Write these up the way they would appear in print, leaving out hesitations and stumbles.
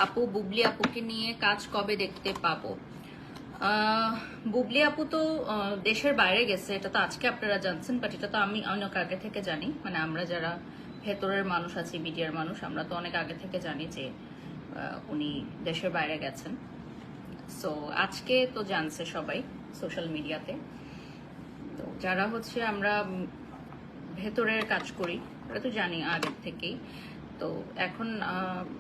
আপু বুবলি আপুকে নিয়ে কাজ কবে দেখতে পাবো? বুবলি আপু তো দেশের বাইরে গেছে, এটা তো আজকে আপনারা জানছেন, বাট এটা তো আমি অনেক আগে থেকে জানি। মানে আমরা যারা ভেতরের মানুষ আছি, মিডিয়ার মানুষ, আমরা তো অনেক আগে থেকে জানি যে উনি দেশের বাইরে গেছেন। সো আজকে তো জানছে সবাই সোশ্যাল মিডিয়াতে। তো যারা হচ্ছে আমরা ভেতরের কাজ করি ওরা তো জানি আগের থেকেই। তো এখন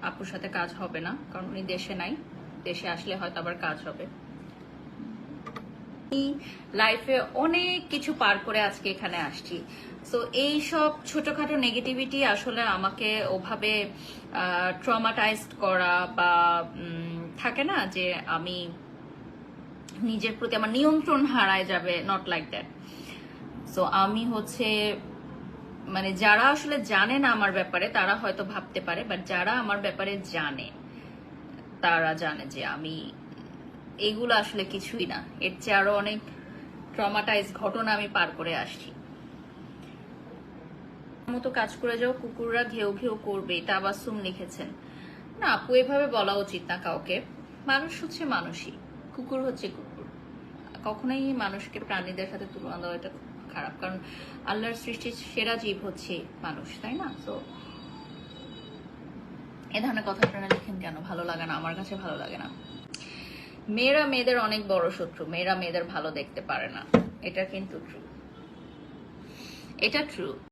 আপুর সাথে কাজ হবে না, কারণ উনি দেশে নাই। দেশে আসলে হয়তো আবার কাজ হবে। লাইফে অনেক কিছু পার করে আজকে এখানে আসছি। সো এই সব ছোটখাটো নেগেটিভিটি আসলে আমাকে ওভাবে ট্রমাটাইজড করা বা থাকে না যে আমি নিজের প্রতি আমার নিয়ন্ত্রণ হারায় যাবে, নট লাইক দ্যাট। সো আমি হচ্ছে মানে যারা আসলে জানে না আমার ব্যাপারে তারা হয়তো ভাবতে পারে, বাট যারা আমার ব্যাপারে জানে তারা জানে যে আমি এগুলো আসলে কিছুই না, এর চেয়ে আরো অনেক ট্রমাটাইজ ঘটনা আমি পার করে আসছি। মতো কাজ করে যাও, কুকুররা ঘেউ ঘেউ করবে, তাবাসসুম লিখেছেন। না আপু, এভাবে বলা উচিত না কাউকে। মানুষ হচ্ছে মানুষই, কুকুর হচ্ছে কুকুর। কখনোই মানুষকে প্রাণীদের সাথে তুলনা দেওয়া এটা খারাপ, কারণ আল্লাহর সৃষ্টির সেরা জীব হচ্ছে মানুষ, তাই না? তো এ ধরনের কথা আপনারা লিখেন কেন? ভালো লাগে না, আমার কাছে ভালো লাগে না। মেয়েরা মেয়েদের অনেক বড় শত্রু, মেয়েরা মেয়েদের ভালো দেখতে পারে না, এটা কিন্তু ট্রু, এটা ট্রু।